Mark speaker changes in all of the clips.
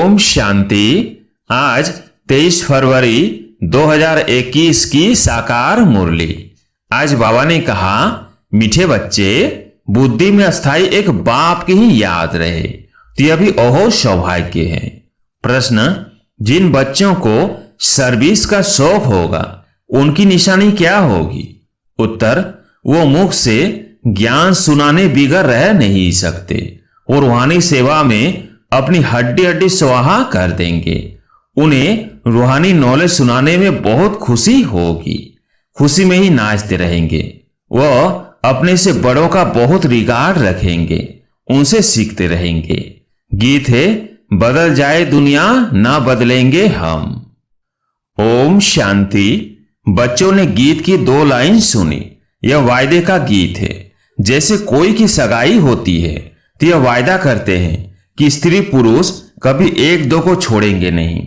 Speaker 1: ओम शांति। आज 23 फरवरी 2021 की साकार मुरली। आज बाबा ने कहा, मीठे बच्चे, बुद्धि में अस्थाई एक बाप की ही याद रहे तो यह भी ओहो सौभाग्य है। प्रश्न, जिन बच्चों को सर्विस का शौक होगा उनकी निशानी क्या होगी? उत्तर, वो मुख से ज्ञान सुनाने बिगड़ रह नहीं सकते और रूहानी सेवा में अपनी हड्डी हड्डी स्वाहा कर देंगे। उन्हें रूहानी नॉलेज सुनाने में बहुत खुशी होगी, खुशी में ही नाचते रहेंगे। वह अपने से बड़ों का बहुत रिगार्ड रखेंगे, उनसे सीखते रहेंगे। गीत है, बदल जाए दुनिया ना बदलेंगे हम। ओम शांति। बच्चों ने गीत की 2 लाइन सुनी। यह वायदे का गीत है। जैसे कोई की सगाई होती है तो यह वायदा करते हैं कि स्त्री पुरुष कभी एक दो को छोड़ेंगे नहीं।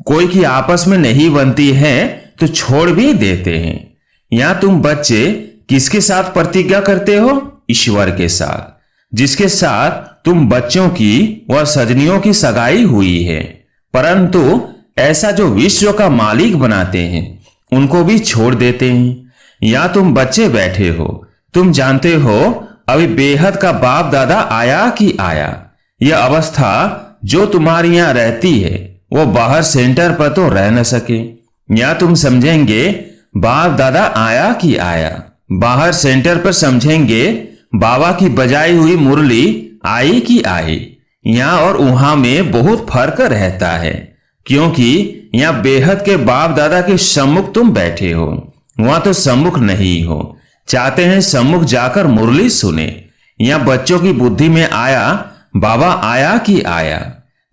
Speaker 1: कोई की आपस में नहीं बनती है तो छोड़ भी देते हैं। यहां तुम बच्चे किसके साथ प्रतिज्ञा करते हो? ईश्वर के साथ, जिसके साथ तुम बच्चों की व सजनियों की सगाई हुई है। परंतु ऐसा जो विश्व का मालिक बनाते हैं उनको भी छोड़ देते हैं। या तुम बच्चे बैठे हो, तुम जानते हो अभी बेहद का बाप दादा आया कि आया। यह अवस्था जो तुम्हारी यहां रहती है वो बाहर सेंटर पर तो रह न सके। या तुम समझेंगे बाप दादा आया कि आया, बाहर सेंटर पर समझेंगे बाबा की बजाई हुई मुरली आई कि आई। यहां और वहां में बहुत फर्क रहता है, क्योंकि यहां बेहद के बाप दादा के सम्मुख तुम बैठे हो, वहां तो सम्मुख नहीं हो। चाहते हैं सम्मुख जाकर मुरली सुने। यहां बच्चों की बुद्धि में आया बाबा आया कि आया।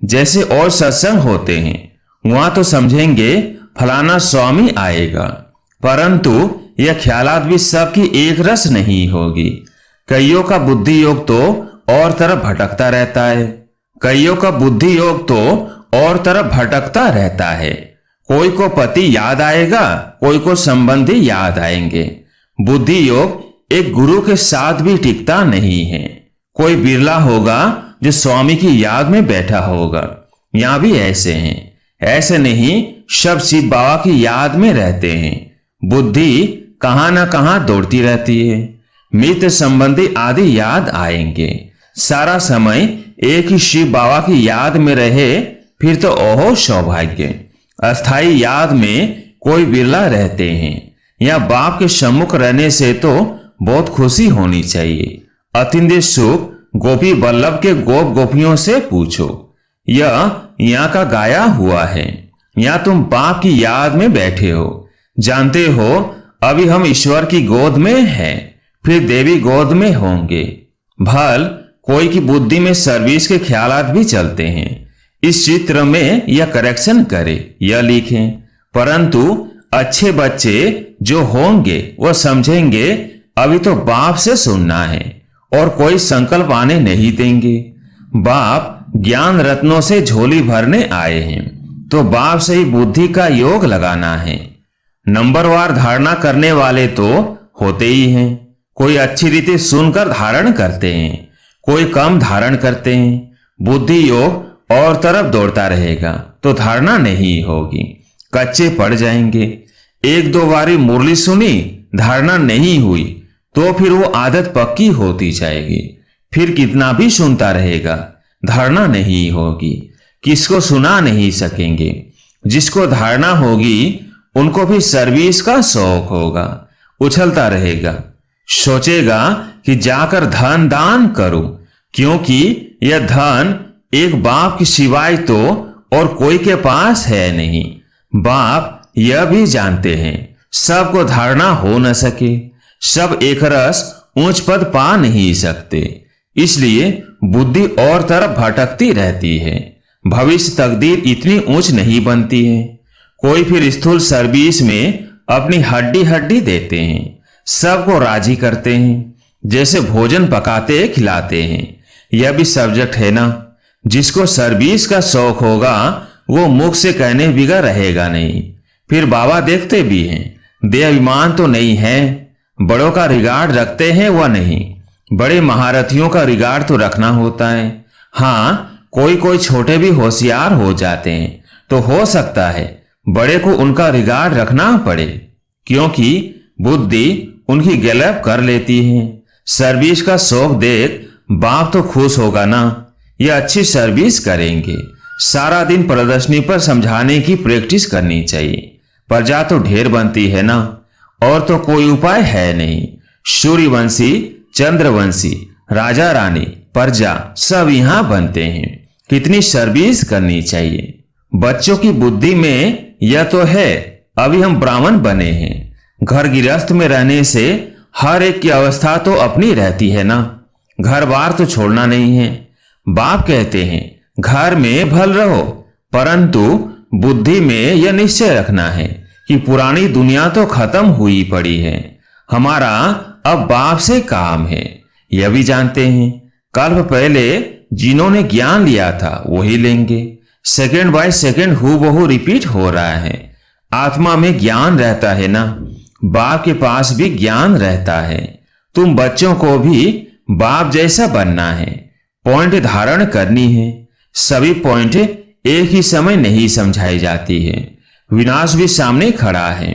Speaker 1: जैसे और सत्संग होते हैं वहां तो समझेंगे फलाना स्वामी आएगा, परंतु यह ख्यालात भी सबकी एक रस नहीं होगी। कईयों का बुद्धि योग तो और तरफ भटकता रहता है, कईयों का बुद्धि योग तो और तरफ भटकता रहता है। कोई को पति याद आएगा, कोई को संबंधी याद आएंगे। बुद्धि योग एक गुरु के साथ भी टिकता नहीं है। कोई बिरला होगा जो स्वामी की याद में बैठा होगा। यहां भी ऐसे हैं, ऐसे नहीं सब शिव बाबा की याद में रहते हैं। बुद्धि कहां ना कहां दौड़ती रहती है। मित्र संबंधी आदि याद आएंगे। सारा समय एक ही शिव बाबा की याद में रहे फिर तो ओहो सौभाग्य। अस्थाई याद में कोई बिरला रहते हैं। या बाप के सम्मुख रहने से तो बहुत खुशी होनी चाहिए। अतिंद्रिय सुख गोपी वल्लभ के गोप गोपियों से पूछो, यह यहाँ का गाया हुआ है। या तुम बाप की याद में बैठे हो, जानते हो अभी हम ईश्वर की गोद में हैं, फिर देवी गोद में होंगे। भल कोई की बुद्धि में सर्विस के ख्यालात भी चलते हैं। इस चित्र में यह करेक्शन करे, यह लिखें। परंतु अच्छे बच्चे जो होंगे वह समझेंगे अभी तो बाप से सुनना है और कोई संकल्प आने नहीं देंगे। बाप ज्ञान रत्नों से झोली भरने आए हैं तो बाप से ही बुद्धि का योग लगाना है। नंबरवार धारणा करने वाले तो होते ही हैं। कोई अच्छी रीति सुनकर धारण करते हैं, कोई कम धारण करते हैं। बुद्धि योग और तरफ दौड़ता रहेगा तो धारणा नहीं होगी, कच्चे पड़ जाएंगे। 1-2 बारी मुरली सुनी, धारणा नहीं हुई तो फिर वो आदत पक्की होती जाएगी। फिर कितना भी सुनता रहेगा, धारणा नहीं होगी, किसको सुना नहीं सकेंगे। जिसको धारणा होगी उनको भी सर्विस का शौक होगा, उछलता रहेगा, सोचेगा कि जाकर धन दान करूं, क्योंकि यह धन एक बाप की सिवाय तो और कोई के पास है नहीं। बाप यह भी जानते हैं सबको धारणा हो न सके, सब एक रस ऊंच पद पा नहीं सकते, इसलिए बुद्धि और तरफ भटकती रहती है। भविष्य तकदीर इतनी ऊंच नहीं बनती है। कोई फिर स्थूल सर्विस में अपनी हड्डी हड्डी देते हैं, सबको राजी करते हैं, जैसे भोजन पकाते खिलाते हैं। यह भी सब्जेक्ट है ना। जिसको सर्विस का शौक होगा वो मुख से कहने बिगड़ रहेगा नहीं। फिर बाबा देखते भी हैं, देह अभिमान तो नहीं है, बड़ों का रिगार्ड रखते हैं वह नहीं। बड़े महारथियों का रिगार्ड तो रखना होता है। हाँ, कोई कोई छोटे भी होशियार हो जाते हैं तो हो सकता है बड़े को उनका रिगार्ड रखना पड़े, क्योंकि बुद्धि उनकी गैलप कर लेती है। सर्विस का शौक देख बाप तो खुश होगा ना, ये अच्छी सर्विस करेंगे। सारा दिन प्रदर्शनी पर समझाने की प्रैक्टिस करनी चाहिए। प्रजा तो ढेर बनती है ना, और तो कोई उपाय है नहीं। सूर्यवंशी, चंद्रवंशी, राजा रानी, प्रजा सब यहाँ बनते हैं। कितनी सर्विस करनी चाहिए। बच्चों की बुद्धि में यह तो है, अभी हम ब्राह्मण बने हैं। घर गृहस्थ में रहने से हर एक की अवस्था तो अपनी रहती है ना, घर बार तो छोड़ना नहीं है। बाप कहते हैं घर में भल रहो, परंतु बुद्धि में यह निश्चय रखना है कि पुरानी दुनिया तो खत्म हुई पड़ी है, हमारा अब बाप से काम है। यह भी जानते हैं कल्प पहले जिन्होंने ज्ञान लिया था वही लेंगे। सेकंड बाय सेकंड हूबहू रिपीट हो रहा है। आत्मा में ज्ञान रहता है ना, बाप के पास भी ज्ञान रहता है। तुम बच्चों को भी बाप जैसा बनना है, पॉइंट धारण करनी है। सभी पॉइंट एक ही समय नहीं समझाई जाती है। विनाश भी सामने खड़ा है,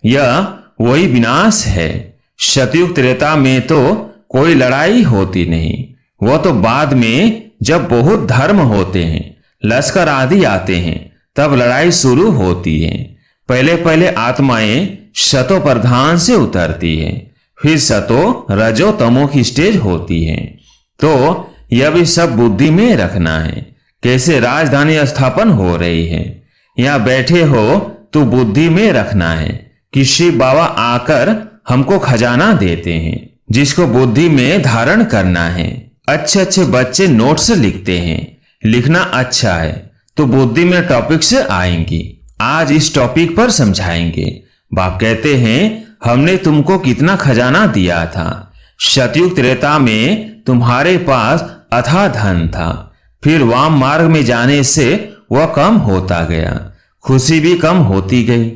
Speaker 1: यह वही विनाश है। सतयुग त्रेता में तो कोई लड़ाई होती नहीं, वो तो बाद में जब बहुत धर्म होते हैं, लश्कर आदि आते हैं, तब लड़ाई शुरू होती है। पहले पहले आत्माएं सतो प्रधान से उतरती है, फिर सतो रजो तमो की स्टेज होती है। तो यह भी सब बुद्धि में रखना है। कैसे राजधानी स्थापन हो रही है, यहाँ बैठे हो तो बुद्धि में रखना है कि शिव बाबा आकर हमको खजाना देते हैं, जिसको बुद्धि में धारण करना है। अच्छे अच्छे बच्चे नोट्स लिखते हैं, लिखना अच्छा है तो बुद्धि में टॉपिक्स आएंगी। आज इस टॉपिक पर समझाएंगे। बाप कहते हैं हमने तुमको कितना खजाना दिया था। सतयुग त्रेता में तुम्हारे पास अथाह धन था, फिर वाम मार्ग में जाने से वह कम होता गया, खुशी भी कम होती गई,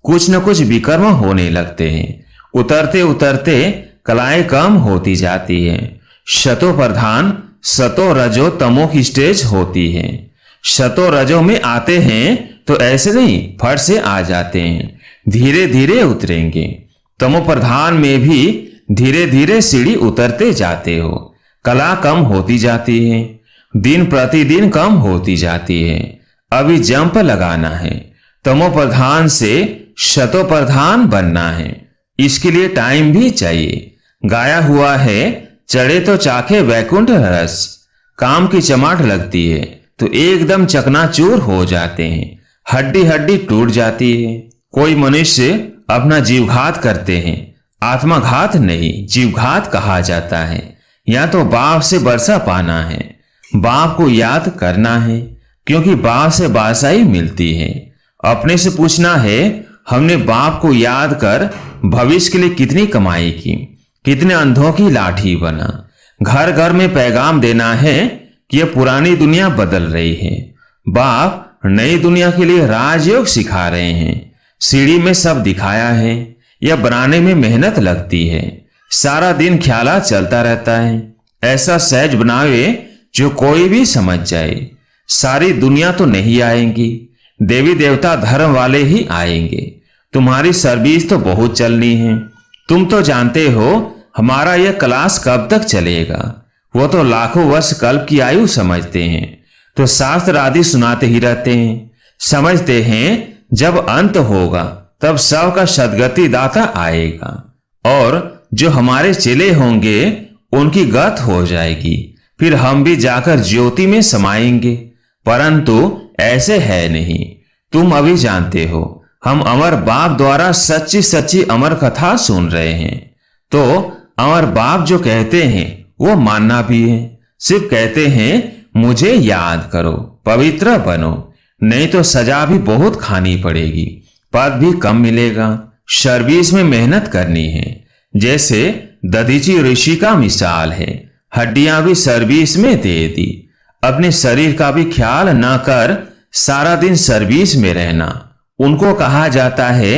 Speaker 1: कुछ न कुछ विकर्म होने लगते हैं। उतरते उतरते कलाएं कम होती जाती हैं। शतो प्रधान सतो रजो तमो की स्टेज होती है। शतो रजो में आते हैं तो ऐसे नहीं फट से आ जाते हैं, धीरे धीरे उतरेंगे। तमो प्रधान में भी धीरे धीरे सीढ़ी उतरते जाते हो। कला कम होती जाती है, दिन प्रतिदिन कम होती जाती है। अभी जंप लगाना है, तमो प्रधान से शतो प्रधान बनना है। इसके लिए टाइम भी चाहिए। गाया हुआ है चढ़े तो चाखे वैकुंठ रस। काम की चमाट लगती है तो एकदम चकनाचूर हो जाते हैं, हड्डी हड्डी टूट जाती है। कोई मनुष्य अपना जीवघात करते हैं, आत्माघात नहीं जीवघात कहा जाता है। या तो बाप से बरसा पाना है, बाप को याद करना है, क्योंकि बाप से बासाई मिलती है। अपने से पूछना है हमने बाप को याद कर भविष्य के लिए कितनी कमाई की, कितने अंधों की लाठी बना। घर घर में पैगाम देना है कि यह पुरानी दुनिया बदल रही है। बाप नई दुनिया के लिए राजयोग सिखा रहे हैं। सीढ़ी में सब दिखाया है, यह बनाने में मेहनत लगती है। सारा दिन ख्याला चलता रहता है। ऐसा सहज बनावे जो कोई भी समझ जाए। सारी दुनिया तो नहीं आएंगी, देवी देवता धर्म वाले ही आएंगे। तुम्हारी सर्विस तो बहुत चलनी है। तुम तो जानते हो हमारा यह क्लास कब तक चलेगा। वो तो लाखों वर्ष कल्प की आयु समझते हैं, तो शास्त्र आदि सुनाते ही रहते हैं। समझते हैं जब अंत होगा तब सबका सदगति दाता आएगा, और जो हमारे चेले होंगे उनकी गत हो जाएगी। फिर हम भी जाकर ज्योति में समाएंगे। परंतु ऐसे है नहीं। तुम अभी जानते हो हम अमर बाप द्वारा सच्ची सच्ची अमर कथा सुन रहे हैं। तो अमर बाप जो कहते हैं वो मानना भी है। सिर्फ कहते हैं मुझे याद करो, पवित्र बनो, नहीं तो सजा भी बहुत खानी पड़ेगी, पद भी कम मिलेगा। सर्विस में मेहनत करनी है। जैसे दधीची ऋषि का मिसाल है, हड्डियां भी सर्विस में दे दी। अपने शरीर का भी ख्याल न कर सारा दिन सर्विस में रहना, उनको कहा जाता है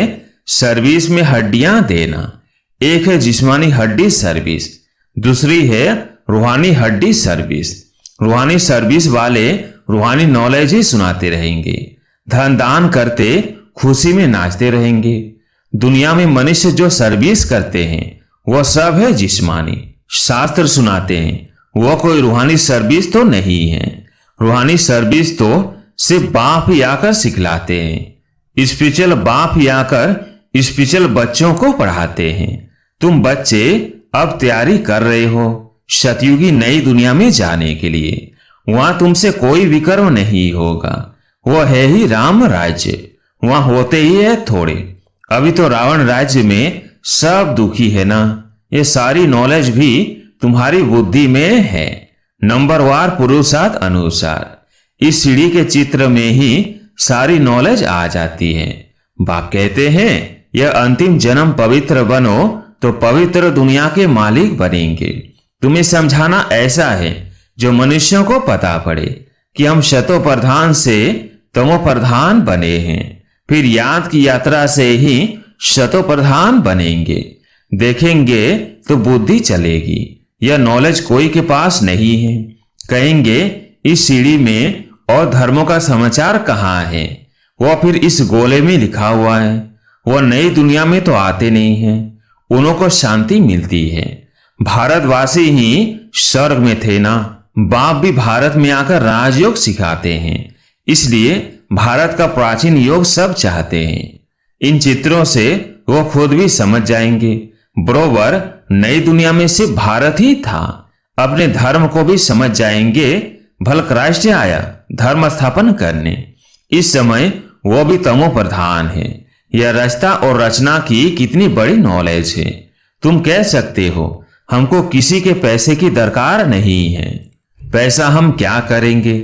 Speaker 1: सर्विस में हड्डियां देना। एक है जिस्मानी हड्डी सर्विस, दूसरी है रूहानी हड्डी सर्विस। रूहानी सर्विस वाले रूहानी नॉलेज ही सुनाते रहेंगे। धन दान करते खुशी में नाचते रहेंगे। दुनिया में मनुष्य जो सर्विस करते हैं वह सब है जिस्मानी। शास्त्र सुनाते हैं वह कोई रूहानी सर्विस तो नहीं है। रूहानी सर्विस तो सिर्फ बाप ही आकर सिखलाते हैं। स्पिरिचुअल बाप ही आकर स्पिरिचुअल बच्चों को पढ़ाते हैं। तुम बच्चे अब तैयारी कर रहे हो सतयुगी नई दुनिया में जाने के लिए। वहां तुमसे कोई विकर्म नहीं होगा। वह है ही राम राज्य। वहां होते ही है थोड़े। अभी तो रावण राज्य में सब दुखी है ना। ये सारी नॉलेज भी तुम्हारी बुद्धि में है। नंबरवार पुरुषार्थ अनुसार इस सीढ़ी के चित्र में ही सारी नॉलेज आ जाती है। बाप कहते हैं यह अंतिम जन्म पवित्र बनो तो पवित्र दुनिया के मालिक बनेंगे। तुम्हें समझाना ऐसा है जो मनुष्यों को पता पड़े कि हम शतो प्रधान से तमो प्रधान बने हैं। फिर याद की यात्रा से ही शतो प्रधान बनेंगे। देखेंगे तो बुद्धि चलेगी। यह नॉलेज कोई के पास नहीं है। कहेंगे इस सीढ़ी में और धर्मों का समाचार कहाँ है। वह फिर इस गोले में लिखा हुआ है। वह नई दुनिया में तो आते नहीं हैं। उन्हों को शांति मिलती है। भारतवासी ही स्वर्ग में थे ना। बाप भी भारत में आकर राजयोग सिखाते हैं। इसलिए भारत का प्राचीन योग सब चाहते हैं। इन चित्रों से वो खुद भी समझ जाएंगे बरोबर नई दुनिया में सिर्फ भारत ही था। अपने धर्म को भी समझ जाएंगे। भल क्राइस्ट आया धर्म स्थापन करने। इस समय वो भी तमो प्रधान है। यह रचना और रचना की कितनी बड़ी नॉलेज है। तुम कह सकते हो हमको किसी के पैसे की दरकार नहीं है। पैसा हम क्या करेंगे।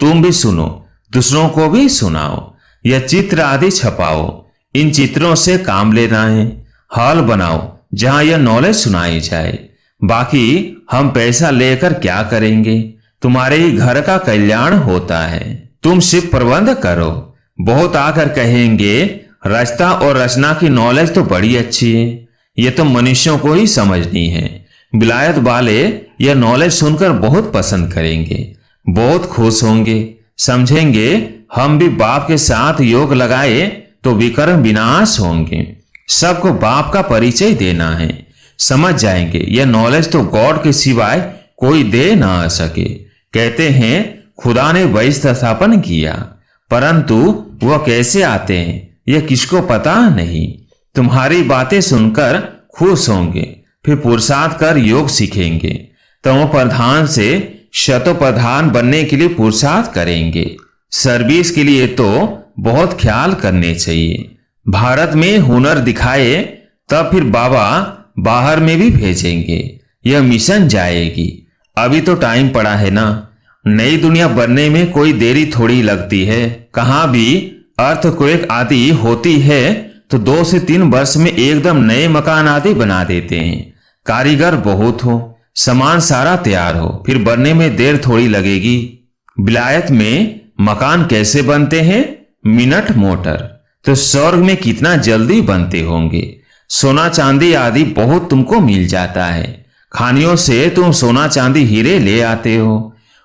Speaker 1: तुम भी सुनो दूसरों को भी सुनाओ। यह चित्र आदि छपाओ। इन चित्रों से काम लेना है। हॉल बनाओ जहां यह नॉलेज सुनाई जाए। बाकी हम पैसा लेकर क्या करेंगे। तुम्हारे ही घर का कल्याण होता है। तुम सिर्फ प्रबंध करो। बहुत आकर कहेंगे रचना और रचना की नॉलेज तो बड़ी अच्छी है। ये तो मनुष्यों को ही समझनी है। विलायत वाले यह नॉलेज सुनकर बहुत पसंद करेंगे। बहुत खुश होंगे। समझेंगे हम भी बाप के साथ योग लगाए तो विकर्म विनाश होंगे। सबको बाप का परिचय देना है। समझ जाएंगे यह नॉलेज तो गॉड के सिवाय कोई दे ना सके। कहते हैं खुदा ने वैश्य स्थापन किया परंतु वह कैसे आते हैं यह किसको पता नहीं। तुम्हारी बातें सुनकर खुश होंगे। फिर पुरुषार्थ कर योग सीखेंगे। तमो प्रधान से शतो प्रधान बनने के लिए पुरुषार्थ करेंगे। सर्विस के लिए तो बहुत ख्याल करने चाहिए। भारत में हुनर दिखाए तब फिर बाबा बाहर में भी भेजेंगे। यह मिशन जाएगी। अभी तो टाइम पड़ा है ना। नई दुनिया बनने में कोई देरी थोड़ी लगती है। कहाँ भी अर्थक्वेक आदि होती है तो 2 से 3 वर्ष में एकदम नए मकान आदि बना देते हैं। कारीगर बहुत हो सामान सारा तैयार हो फिर बनने में देर थोड़ी लगेगी। विलायत में मकान कैसे बनते हैं मिनट मोटर। तो स्वर्ग में कितना जल्दी बनते होंगे। सोना चांदी आदि बहुत तुमको मिल जाता है। खानियों से तुम सोना चांदी हीरे ले आते हो।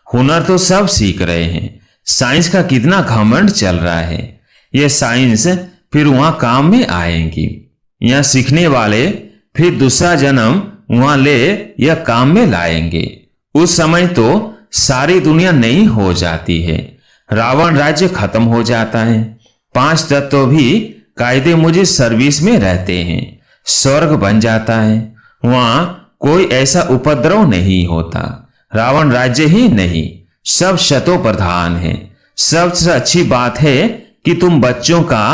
Speaker 1: हुनर तो सब सीख रहे हैं। साइंस का कितना घमंड चल रहा है। यह साइंस फिर वहां काम में आएंगी। यह सीखने वाले फिर दूसरा जन्म वहां ले यह काम में लाएंगे। उस समय तो सारी दुनिया नई हो जाती है। रावण राज्य खत्म हो जाता है। 5 तत्व भी कायदे मुझे सर्विस में रहते हैं। स्वर्ग बन जाता है। वहां कोई ऐसा उपद्रव नहीं होता। रावण राज्य ही नहीं सब शतो प्रधान है। सबसे अच्छी बात है कि तुम बच्चों का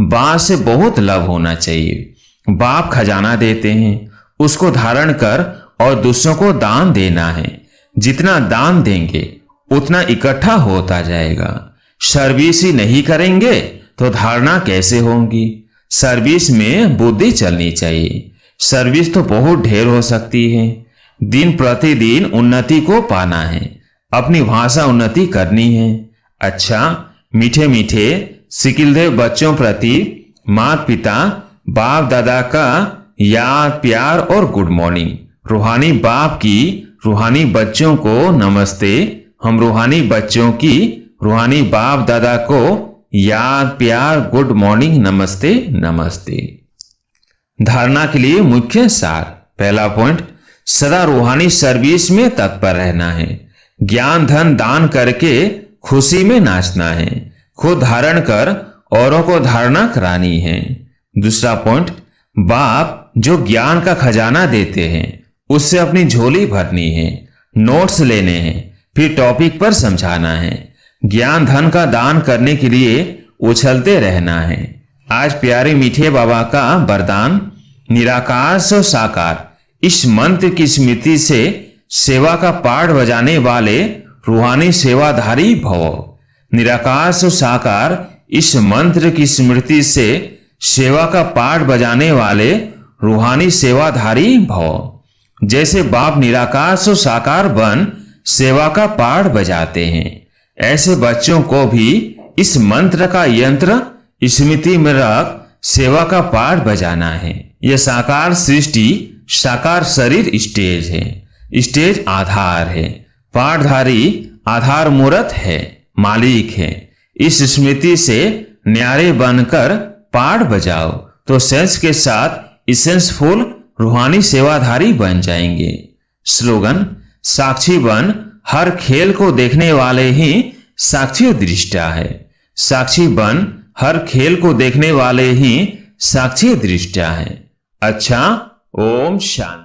Speaker 1: बाप से बहुत लव होना चाहिए। बाप खजाना देते हैं उसको धारण कर और दूसरों को दान देना है। जितना दान देंगे उतना इकट्ठा होता जाएगा। सर्विस ही नहीं करेंगे तो धारणा कैसे होगी। सर्विस में बुद्धि चलनी चाहिए। सर्विस तो बहुत ढेर हो सकती है। दिन प्रतिदिन उन्नति को पाना है। अपनी भाषा उन्नति करनी है। अच्छा मीठे मीठे सिकिलदेव बच्चों प्रति माता पिता बाप दादा का याद प्यार और गुड मॉर्निंग। रूहानी बाप की रूहानी बच्चों को नमस्ते। हम रूहानी बच्चों की रूहानी बाप दादा को याद, प्यार, गुड मॉर्निंग, नमस्ते नमस्ते। धारणा के लिए मुख्य सार। पहला पॉइंट, सदा रूहानी सर्विस में तत्पर रहना है। ज्ञान धन दान करके खुशी में नाचना है। खुद धारण कर औरों को धारणा करानी है। दूसरा पॉइंट, बाप जो ज्ञान का खजाना देते हैं उससे अपनी झोली भरनी है। नोट्स लेने हैं, फिर टॉपिक पर समझाना है। ज्ञान धन का दान करने के लिए उछलते रहना है। आज प्यारे मीठे बाबा का वरदान, निराकार से साकार, इस मंत्र की स्मृति से सेवा का पाठ बजाने वाले रूहानी सेवाधारी भव। निराकार से साकार, इस मंत्र की स्मृति से सेवा का पाठ बजाने वाले रूहानी सेवाधारी भव। जैसे बाप निराकार से साकार बन सेवा का पाठ बजाते हैं, ऐसे बच्चों को भी इस मंत्र का यंत्र स्मृति में रख सेवा का पाठ बजाना है। यह साकार सृष्टि, साकार शरीर स्टेज है। स्टेज आधार है, पाठधारी आधार मूर्त है, मालिक है। इस स्मृति से न्यारे बनकर पाठ बजाओ तो सेंस के साथ इसेंसफुल रूहानी सेवाधारी बन जाएंगे। स्लोगन, साक्षी बन, हर खेल को देखने वाले ही साक्षी दृष्टा है। साक्षी बन, हर खेल को देखने वाले ही साक्षी दृष्टा है। अच्छा, ओम शांति।